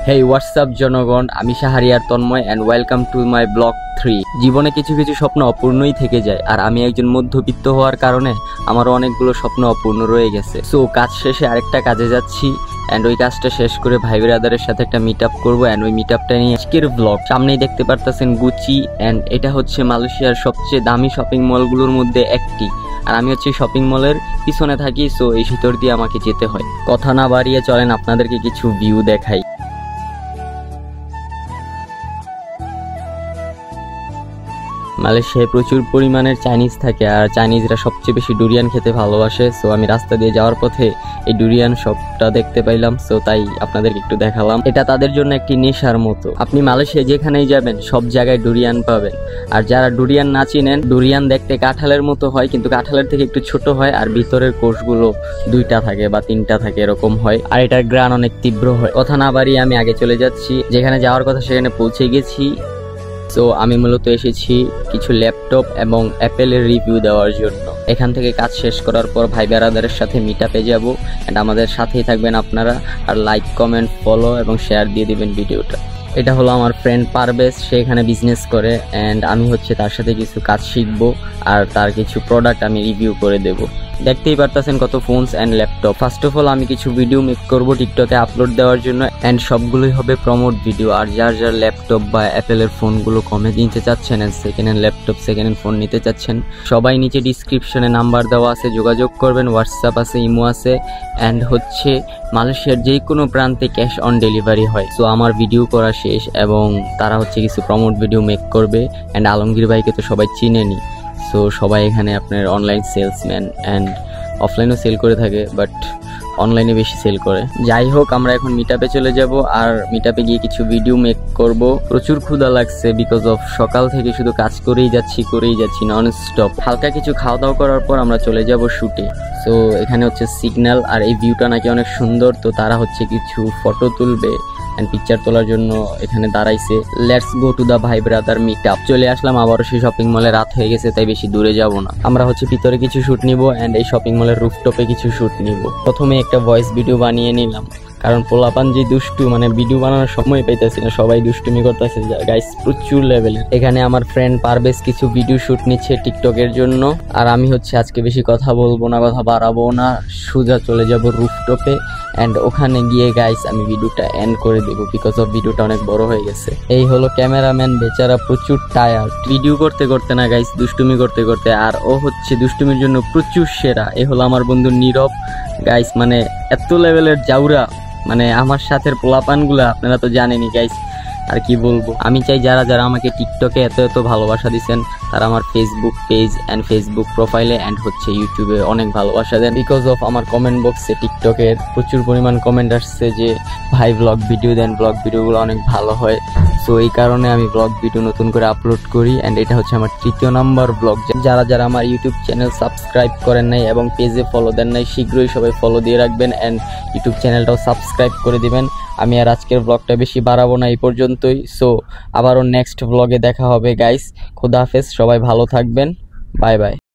হেই WhatsApp জনগণ, আমি Shahriar Tanmoy and welcome to my blog 3। জীবনে কিছু কিছু স্বপ্ন অপূর্ণই থেকে যায়, আর আমি একজন মধ্যবিত্ত হওয়ার কারণে আমারও অনেকগুলো স্বপ্ন অপূর্ণ রয়ে গেছে। সো কাজ শেষে আরেকটা কাজে যাচ্ছি অ্যান্ড ওই কাজটা শেষ করে ভাই ব্রাদারের সাথে একটা মিট আপ করবো অ্যান্ড ওই মিট আপটা নিয়ে আজকের ব্লগ। সামনেই দেখতে পারতেছেন গুচি, অ্যান্ড এটা হচ্ছে মালয়েশিয়ার সবচেয়ে দামি শপিং মলগুলোর মধ্যে একটি, আর আমি হচ্ছে শপিং মলের পিছনে থাকি। সো এই ভিতর দিয়ে আমাকে যেতে হয়। কথা না বাড়িয়ে চলেন আপনাদেরকে কিছু ভিউ দেখাই। মালয়েশিয়ায় প্রচুর পরিমাণের চাইনিজ থাকে, আর চাইনিজরা সবচেয়ে বেশি ডুরিয়ান খেতে ভালোবাসে। সো আমি রাস্তা দিয়ে যাওয়ার পথে এই ডুরিয়ান শপটা দেখতে পাইলাম, সো তাই আপনাদেরকে একটু দেখালাম। এটা তাদের জন্য একটি নেশার মতো। আপনি মালয়েশিয়ায় যেখানেই যাবেন সব জায়গায় ডুরিয়ান পাবেন। আর যারা ডুরিয়ান না চিনেন, ডুরিয়ান দেখতে কাঁঠালের মতো হয়, কিন্তু কাঁঠালের থেকে একটু ছোট হয়, আর ভিতরের কোষগুলো 2টা থাকে বা 3টা থাকে, এরকম হয়, আর এটার গ্রান অনেক তীব্র হয়। কথা না বাড়িয়ে আমি আগে চলে যাচ্ছি, যেখানে যাওয়ার কথা সেখানে পৌঁছে গেছি। সো আমি মূলত এসেছি কিছু ল্যাপটপ এবং অ্যাপেলের রিভিউ দেওয়ার জন্য। এখান থেকে কাজ শেষ করার পর ভাই ব্রাদারের সাথে মিট আপে যাবো, অ্যান্ড আমাদের সাথেই থাকবেন আপনারা। আর লাইক, কমেন্ট, ফলো এবং শেয়ার দিয়ে দিবেন ভিডিওটা। এটা হলো আমার ফ্রেন্ড পারভেজ, সে এখানে বিজনেস করে, অ্যান্ড আমি হচ্ছে তার সাথে কিছু কাজ শিখবো আর তার কিছু প্রোডাক্ট আমি রিভিউ করে দেবো। দেখতেই পারতেছেন কত phones and laptop. First of all আমি কিছু ভিডিও মেক করবো টিকটকে আপলোড দেওয়ার জন্য, অ্যান্ড সবগুলোই হবে প্রমোট ভিডিও। আর যার যার ল্যাপটপ বা অ্যাপেলের ফোনগুলো কমে নিতে চাচ্ছেন, and second hand laptop, second hand phone নিতে চাচ্ছেন, সবাই নিচে ডিসক্রিপশনে নাম্বার দেওয়া আছে, যোগাযোগ করবেন। হোয়াটসঅ্যাপ আছে, ইমো আছে, অ্যান্ড হচ্ছে মালয়েশিয়ার যে কোনো প্রান্তে ক্যাশ অন ডেলিভারি হয়। সো আমার ভিডিও করা শেষ এবং তারা হচ্ছে কিছু প্রমোট ভিডিও মেক করবে। অ্যান্ড আলমগীর ভাইকে তো সবাই চিনেনি। সো সবাই এখানে আপনার অনলাইন সেলসম্যান, অ্যান্ড অফলাইনও সেল করে থাকে, বাট অনলাইনে বেশি সেল করে। যাই হোক, আমরা এখন মিট আপে চলে যাব, আর মিট আপে গিয়ে কিছু ভিডিও মেক করব। প্রচুর ক্ষুধা লাগছে, বিকজ অফ সকাল থেকে শুধু কাজ করেই যাচ্ছি নন স্টপ। হালকা কিছু খাওয়া দাওয়া করার পর আমরা চলে যাব শুটে। সো এখানে হচ্ছে সিগন্যাল, আর এই ভিউটা নাকি অনেক সুন্দর, তো তারা হচ্ছে কিছু ফটো তুলবে অ্যান্ড পিকচার তোলার জন্য এখানে দাঁড়াইছে। লেটস গো টু দা ভাই ব্রাদার মিট আপ। চলে আসলাম আবারও সেই শপিং মলে। রাত হয়ে গেছে, তাই বেশি দূরে যাব না। আমরা হচ্ছে ভিতরে কিছু শুট নিব অ্যান্ড এই শপিং মলের রুফটপে কিছু শুট নিব। প্রথমে একটা ভয়েস ভিডিও বানিয়ে নিলাম, কারণ পোলাপান যে দুষ্টু, মানে ভিডিও বানানোর সময় পাইতেছি না, সবাই দুষ্টুমি করতেছে গাইস প্রচুর লেভেলের। এখানে আমার ফ্রেন্ড পারভেজ কিছু ভিডিও শুট নিচ্ছে টিকটকের জন্য, আর আমি হচ্ছে আজকে বেশি কথা বলবো না, কথা বাড়াবো না, সোজা চলে যাব রুফটপে। অ্যান্ড ওখানে গিয়ে গাইস আমি ভিডিওটা এন্ড করে দেবো, বিকজ অফ ভিডিওটা অনেক বড় হয়ে গেছে। এই হলো ক্যামেরাম্যান, বেচারা প্রচুর টায়ার্ড ভিডিও করতে করতে না গাইস, দুষ্টুমি করতে করতে। আর ও হচ্ছে দুষ্টুমির জন্য প্রচুর সেরা। এ হলো আমার বন্ধু নীরব গাইস, মানে এত লেভেলের জাউরা, মানে আমার সাথে পোলাপানগুলা আপনারা তো জানেনই গাইস। আর কি বলবো, আমি চাই যারা যারা আমাকে টিকটকে এত ভালোবাসা দিচ্ছেন, তারা আমার ফেসবুক পেজ অ্যান্ড ফেসবুক প্রোফাইলে অ্যান্ড হচ্ছে ইউটিউবে অনেক ভালোবাসা দেন। বিকজ অফ আমার কমেন্ট বক্সে টিকটকের প্রচুর পরিমাণ কমেন্ট আসছে যে ভাই ব্লগ ভিডিও দেন, ব্লগ ভিডিওগুলো অনেক ভালো হয়। সো এই কারণে আমি ব্লগ ভিডিও নতুন করে আপলোড করি, অ্যান্ড এটা হচ্ছে আমার 3য় নাম্বার ব্লগ। যারা যারা আমার ইউটিউব চ্যানেল সাবস্ক্রাইব করেন নাই এবং পেজে ফলো দেন নাই, শীঘ্রই সবাই ফলো দিয়ে রাখবেন অ্যান্ড ইউটিউব চ্যানেলটাও সাবস্ক্রাইব করে দিবেন। আমি আর আজকের ব্লগটা বেশি বাড়াবো না, এই পর্যন্তই। সো আবারও নেক্সট ব্লগে দেখা হবে গাইস। খোদা হাফেজ, সবাই ভালো থাকবেন, বাই বাই।